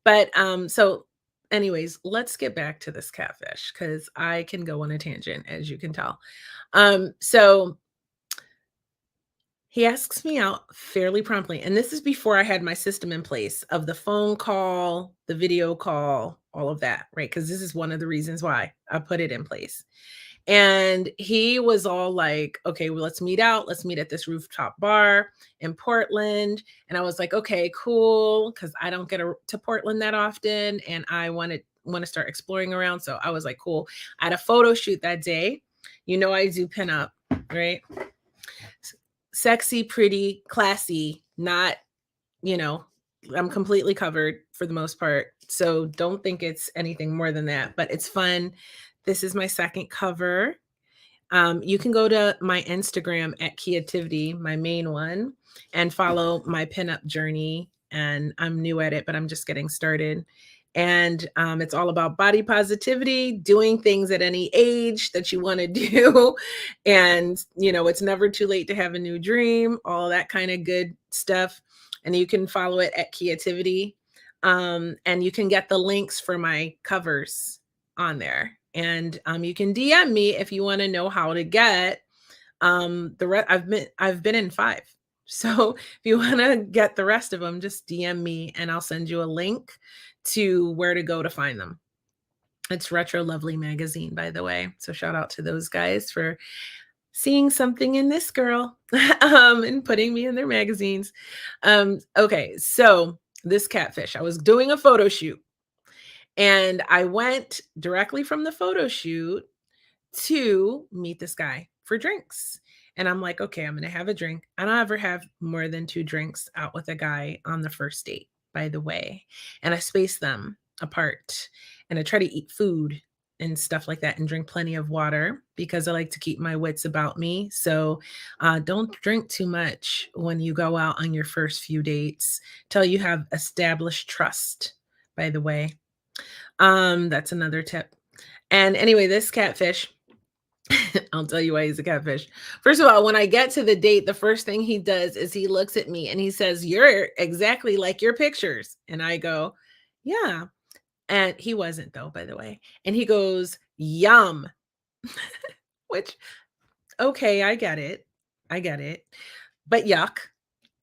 But so anyways, let's get back to this catfish because I can go on a tangent, as you can tell. So he asks me out fairly promptly, and this is before I had my system in place of the phone call, the video call, all of that, right? Because this is one of the reasons why I put it in place. And he was all like, "Okay, well, let's meet out. Let's meet at this rooftop bar in Portland." And I was like, "Okay, cool," because I don't get to Portland that often, and I want to start exploring around. So I was like, "Cool." I had a photo shoot that day. You know, I do pinup, right? Sexy, pretty, classy, not, you know, I'm completely covered for the most part. So don't think it's anything more than that, but it's fun. This is my second cover. You can go to my Instagram at Creativity, my main one, and follow my pinup journey. And I'm new at it, but I'm just getting started. And it's all about body positivity, doing things at any age that you want to do. And, it's never too late to have a new dream, all that kind of good stuff. And you can follow it at Creativity. And you can get the links for my covers on there. And you can DM me if you want to know how to get I've been in 5. So if you want to get the rest of them, just DM me and I'll send you a link to where to go to find them. It's Retro Lovely Magazine, by the way. So shout out to those guys for seeing something in this girl and putting me in their magazines. Okay, so this catfish, I was doing a photo shoot and I went directly from the photo shoot to meet this guy for drinks. And I'm like, okay, I'm going to have a drink. I don't ever have more than 2 drinks out with a guy on the first date, by the way. And I space them apart and I try to eat food and stuff like that and drink plenty of water because I like to keep my wits about me. So don't drink too much when you go out on your first few dates till you have established trust, by the way. That's another tip. And anyway, this catfish, I'll tell you why he's a catfish. First of all, when I get to the date, the first thing he does is he looks at me and he says, "You're exactly like your pictures." And I go, "Yeah." And he wasn't, though, by the way. And he goes, "Yum," which, okay, I get it. I get it. But yuck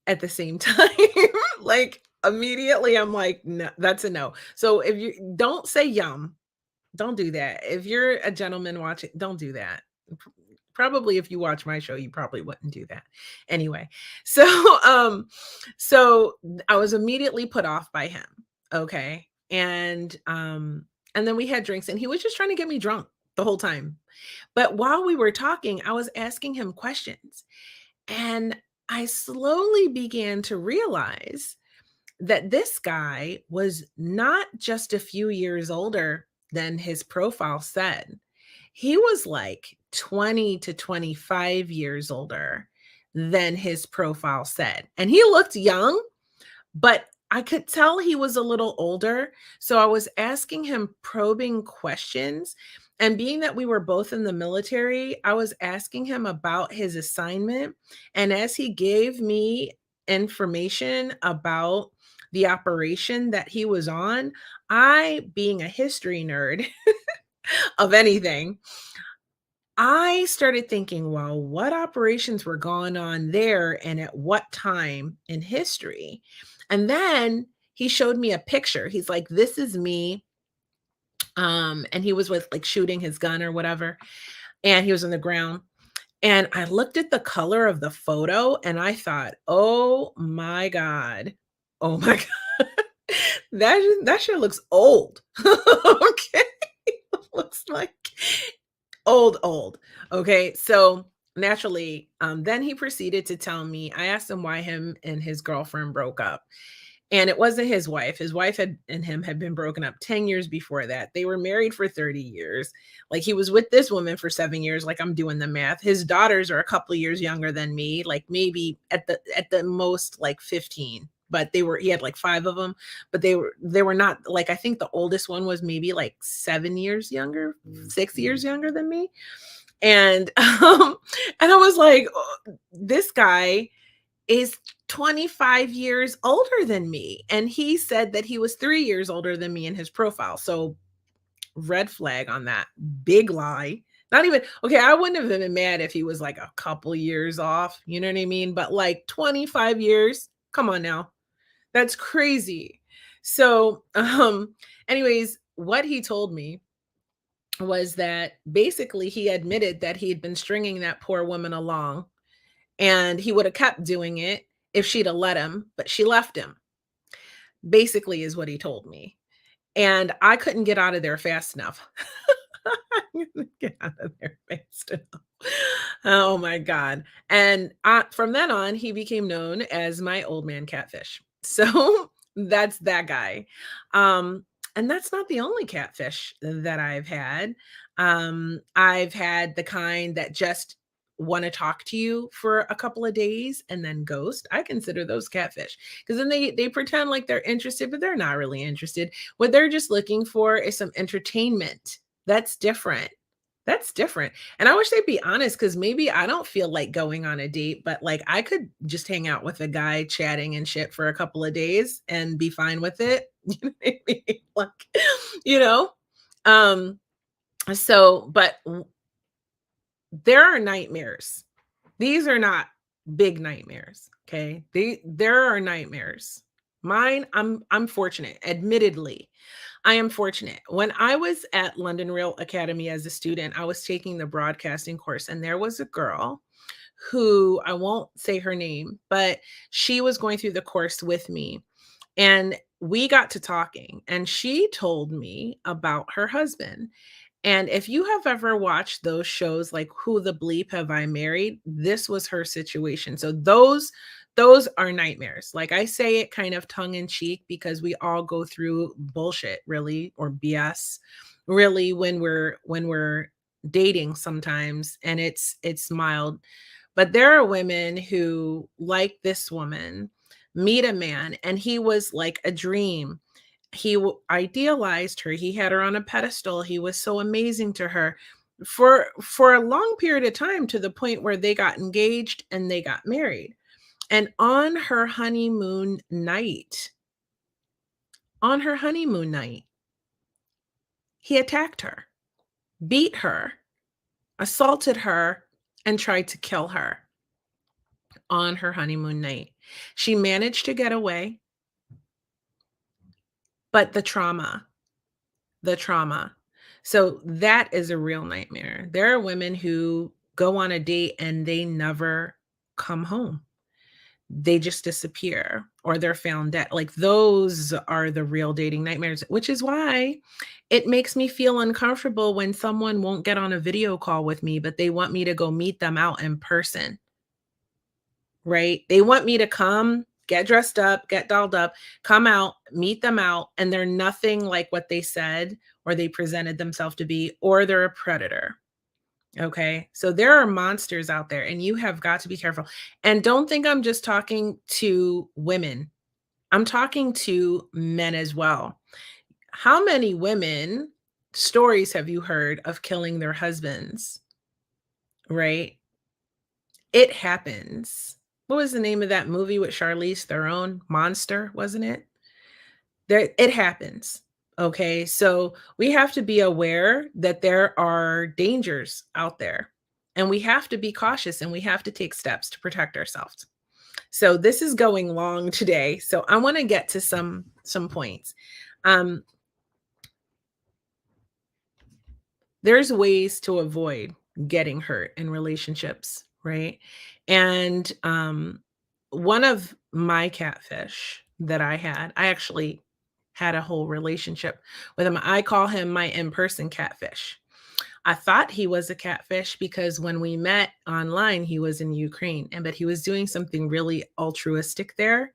at the same time. Like immediately, I'm like, no, that's a no. So if you don't say yum, don't do that. If you're a gentleman watching, don't do that. Probably if you watch my show, you probably wouldn't do that. Anyway, so so I was immediately put off by him. Okay. And then we had drinks and he was just trying to get me drunk the whole time. But while we were talking, I was asking him questions. And I slowly began to realize that this guy was not just a few years older than his profile said. He was like 20 to 25 years older than his profile said. And he looked young, but I could tell he was a little older. So I was asking him probing questions. And being that we were both in the military, I was asking him about his assignment. And as he gave me information about the operation that he was on, I, being a history nerd of anything, I started thinking, well, what operations were going on there and at what time in history? And then he showed me a picture. He's like, "This is me." And he was with like shooting his gun or whatever. And he was on the ground. And I looked at the color of the photo and I thought, oh my God. Oh my God. That shit looks old. Okay. Looks like old, old. Okay. So naturally, then he proceeded to tell me, I asked him why him and his girlfriend broke up. And it wasn't his wife. His wife and him had been broken up 10 years before that. They were married for 30 years. Like he was with this woman for 7 years. Like I'm doing the math. His daughters are a couple of years younger than me, like maybe at the most like 15. But he had like 5 of them, but they were not like, I think the oldest one was maybe like 7 years younger, 6 years younger than me. And and I was like, oh, this guy is 25 years older than me, and he said that he was 3 years older than me in his profile, so red flag on that. Big lie. Not even okay, I wouldn't have been mad if he was, like, a couple years off, you know what I mean? But, like, 25 years? Come on now. That's crazy. So, anyways, what he told me was that basically he admitted that he had been stringing that poor woman along, and he would have kept doing it if she'd have let him, but she left him, basically is what he told me. And I couldn't get out of there fast enough. I couldn't get out of there fast enough. Oh my God. And from then on, he became known as my old man catfish. So that's that guy. And that's not the only catfish that I've had. I've had the kind that just want to talk to you for a couple of days and then ghost. I consider those catfish because then they pretend like they're interested, but they're not really interested. What they're just looking for is some entertainment. That's different. That's different. And I wish they'd be honest because maybe I don't feel like going on a date, but like I could just hang out with a guy chatting and shit for a couple of days and be fine with it. You know what I mean? Like, you know? Um, but there are nightmares. These are not big nightmares, okay? There are nightmares. Mine, I'm fortunate, admittedly. I am fortunate. When I was at London Real Academy as a student, I was taking the broadcasting course, and there was a girl who I won't say her name, but she was going through the course with me. And we got to talking, and she told me about her husband. And if you have ever watched those shows like Who the Bleep Have I Married, this was her situation. So those are nightmares. Like I say it kind of tongue in cheek because we all go through bullshit really or BS really when we're dating sometimes and it's mild. But there are women who like this woman meet a man and he was like a dream. Idealized her. He had her on a pedestal. He was so amazing to her for a long period of time to the point where they got engaged and they got married. And on her honeymoon night, he attacked her, beat her, assaulted her, and tried to kill her on her honeymoon night. She managed to get away, but the trauma. So that is a real nightmare. There are women who go on a date and they never come home. They just disappear or they're found dead. Like those are the real dating nightmares, which is why it makes me feel uncomfortable when someone won't get on a video call with me, but they want me to go meet them out in person, right? They want me to come, get dressed up, get dolled up, come out, meet them out, and they're nothing like what they said or they presented themselves to be, or they're a predator. Okay. So there are monsters out there, and you have got to be careful. And don't think I'm just talking to women, I'm talking to men as well. How many women stories have you heard of killing their husbands? Right? It happens. What was the name of that movie with Charlize Theron? Monster, wasn't it? There it happens. Okay? So we have to be aware that there are dangers out there. And we have to be cautious and we have to take steps to protect ourselves. So this is going long today. So I want to get to some points. Um, there's ways to avoid getting hurt in relationships, right? And one of my catfish that I actually had a whole relationship with him. I call him my in-person catfish. I thought he was a catfish because when we met online, he was in Ukraine, and but he was doing something really altruistic there,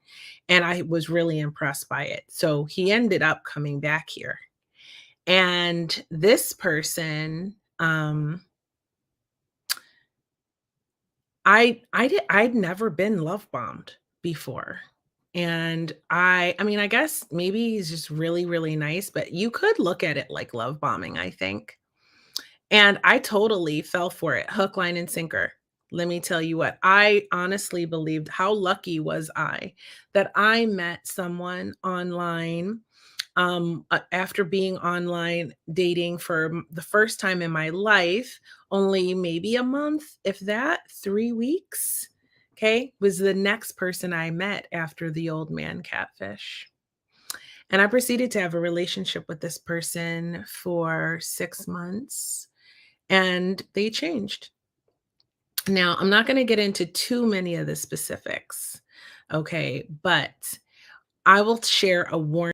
and I was really impressed by it. So he ended up coming back here. And this person, I'd never been love bombed before. And I mean, I guess maybe he's just really, really nice, but you could look at it like love bombing, I think. And I totally fell for it, hook, line, and sinker. Let me tell you what, I honestly believed how lucky was I that I met someone online, after being online dating for the first time in my life, only maybe a month, if that, 3 weeks, okay, was the next person I met after the old man catfish. And I proceeded to have a relationship with this person for 6 months, and they changed. Now, I'm not gonna get into too many of the specifics, okay, but I will share a warning